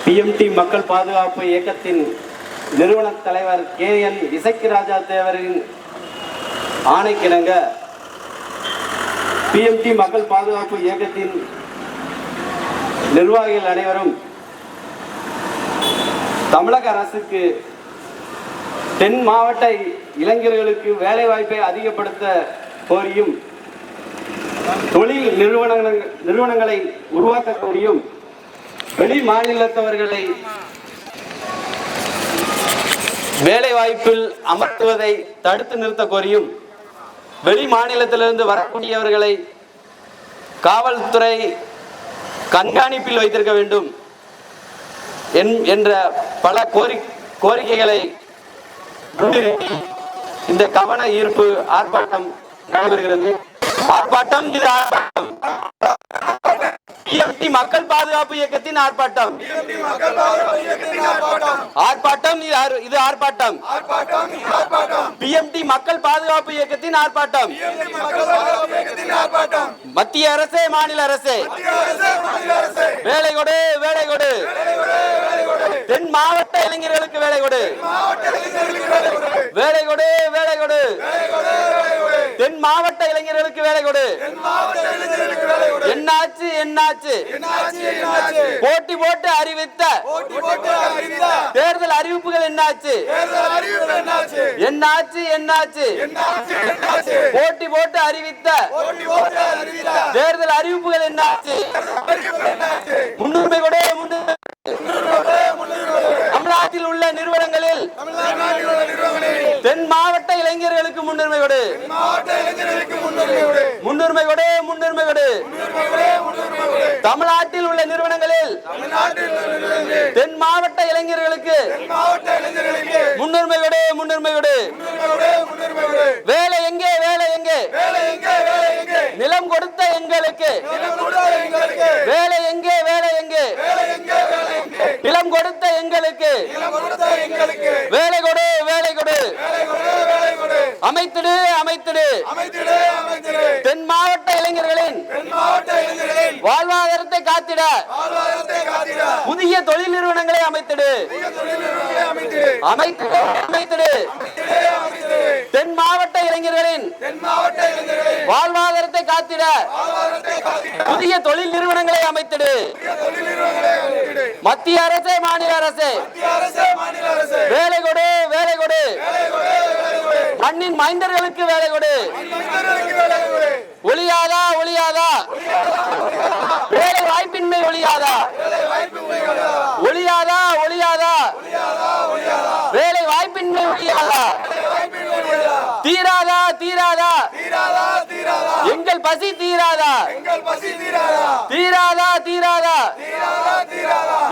BMT மக்கள் பாதுகாப்பு இயக்கத்தின் நிறுவன தலைவர் KN இசக்கிராஜா தேவரின் ஆணைக்கிணங்க பிஎம்டி மக்கள் பாதுகாப்பு இயக்கத்தின் நிர்வாகிகள் அனைவரும் தமிழக அரசுக்கு தென் மாவட்ட இளைஞர்களுக்கு வேலைவாய்ப்பை அதிகப்படுத்த கோரியும் தொழில் நிறுவனங்களை உருவாக்க கோரியும் வெளி மாநிலத்தவர்களை வேலை வாய்ப்பில் அமர்த்துவதை தடுத்து நிறுத்த கோரியும் வெளி மாநிலத்திலிருந்து வரக்கூடியவர்களை காவல்துறை கண்காணிப்பில் வைத்திருக்க வேண்டும் என்ற பல கோரிக்கைகளை இந்த கவன ஈர்ப்பு ஆர்ப்பாட்டம் நடைபெறுகிறது. ஆர்ப்பாட்டம் இது ஆர்ப்பாட்டம் பிஎம்டி மக்கள் பாதுகாப்பு இயக்கத்தின் ஆர்ப்பாட்டம். ஆர்ப்பாட்டம் இது ஆர்ப்பாட்டம் பிஎம்டி மக்கள் பாதுகாப்பு இயக்கத்தின் ஆர்ப்பாட்டம். மத்திய அரசே மாநில அரசே வேலை கொடு, வேலை கொடு. தென் மாவட்ட இளைஞர்களுக்கு வேலை கொடு, வேலை கொடு, வேலை கொடு. தென் மாவட்ட இளைஞர்களுக்கு வேலை கொடு. என்னாச்சு என்னாச்சு போட்டி போட்டு அறிவித்த தேர்தல் அறிவிப்புகள் என்னாச்சு என்னாச்சு என்னாச்சு போட்டி போட்டு அறிவித்த தேர்தல் அறிவிப்புகள் என்னாச்சு? முன்னுரிமை கொடு, தமிழ்நாட்டில் உள்ள நிறுவனங்களில் தென் மாவட்ட இளைஞர்களுக்கு முன்னுரிமை கொடு, முன்னுரிமை கொடு, முன்னுரிமை கொடு. தமிழ்நாட்டில் உள்ள நிறுவனங்களில் தென் மாவட்ட இளைஞர்களுக்கு முன்னுரிமை கொடு, முன்னுரிமை கொடு. வேலை எங்கே, வேலை எங்கே? நிலம் கொடுத்த எங்களுக்கு வேலை எங்கே, வேலை எங்கே? நிலம் கொடுத்த எங்களுக்கு வேலை கொடு, வேலை கொடு. அமைத்திடு, அமைத்திடு. தென் மாவட்ட இளைஞர்களின் வாழ்வாதாரத்தை காத்திட புதிய தொழில் நிறுவனங்களை அமைத்திடு, அமைத்திடு, அமைத்திடு. தென் மாவட்ட இளைஞர்களின் வாழ்வாதாரத்தை காத்திட புதிய தொழில் நிறுவனங்களை அமைத்திடு. மத்திய அரசே மாநில அரசே வேலை கொடு, வேலை கொடு. மண்ணின் மைந்தர்களுக்கு வேலை கொடு. ஒளியாதா, ஒளியாதா. வேலை வாய்ப்பின்மை ஒளியாதா, ஒளியாதா, ஒளியாதா. வேலை வாய்ப்பின்மை ஒளியாதா, தீராதா, தீராதா. எங்கள் பசி தீராதா, தீராதா, தீராதா.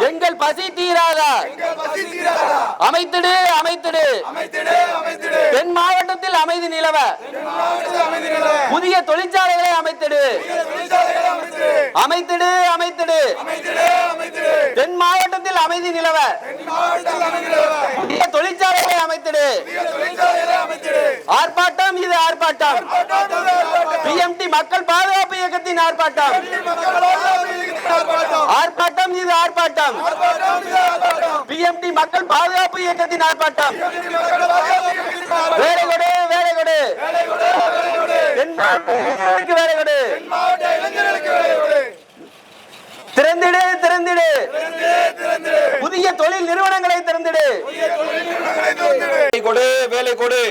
எங்கள் பசி தீராதா. அமைத்திடு, அமைத்திடு. தென் மாவட்டத்தில் அமைதி நிலவ புதிய தொழிற்சாலைகளை அமைத்திடு, அமைத்திடு, அமைத்திடு. தென் மாவட்டத்தில் அமைதி நிலவ புதிய தொழிற்சாலைகளை அமைத்திடு. ஆர்ப்பாட்டம் இது ஆர்ப்பாட்டம் பிஎம்டி மக்கள் பாதுகாப்பு இயக்கத்தின் ஆர்ப்பாட்டம். ஆர்ப்பாட்டம் இது ஆர்ப்பாட்டம் பிஎம்டி மக்கள் பாதுகாப்பு இயக்கத்தின் ஆர்ப்பாட்டம். வேலை கொடு, வேலை கொடு. வேலை கொடு. திறந்திடு, திறந்திடு. புதிய தொழில் நிறுவனங்களை திறந்திடு. கொடு, வேலை கொடு.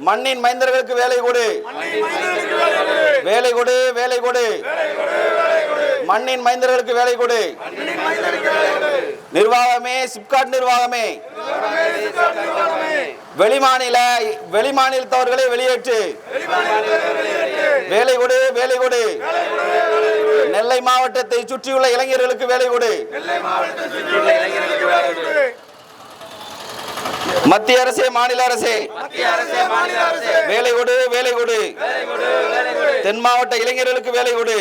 மண்ணின் மைந்தர்களுக்கு வேலை கொடு, வேலை கொடு, வேலை கொடு. மண்ணின் மைந்தர்களுக்கு வேலை கொடு. நிர்வாகமே, சிப்காட் நிர்வாகமே, வெளிமாநிலத்தவர்களை வெளியேற்று. வேலை கொடு, வேலை கொடு. நெல்லை மாவட்டத்தை சுற்றியுள்ள இளைஞர்களுக்கு வேலை கொடு. மத்திய அரசே மாநில அரசே வேலை கொடு, வேலை கொடு. தென் மாவட்ட இளைஞர்களுக்கு வேலை கொடு,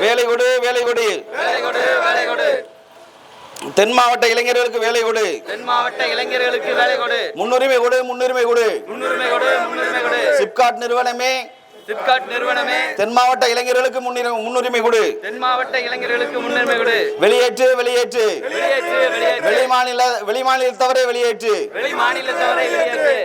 வேலை கொடு, வேலை கொடு. தென் மாவட்ட இளைஞர்களுக்கு வேலை கொடு, முன்னுரிமை கொடு, முன்னுரிமை கொடு. சிப்காட் நிறுவனமே, சிப்காட் நிறுவனமே தென் மாவட்ட இளைஞர்களுக்கு முன்னுரிமை கொடு. தென் மாவட்ட இளைஞர்களுக்கு முன்னுரிமை கொடு. வெளியேற்று வெளியேற்று வெளியேற்று வெளியேற்று வெளிமாநிலத்தவரை வெளியேற்று. வெளி மாநிலத்தவரை வெளியேற்று.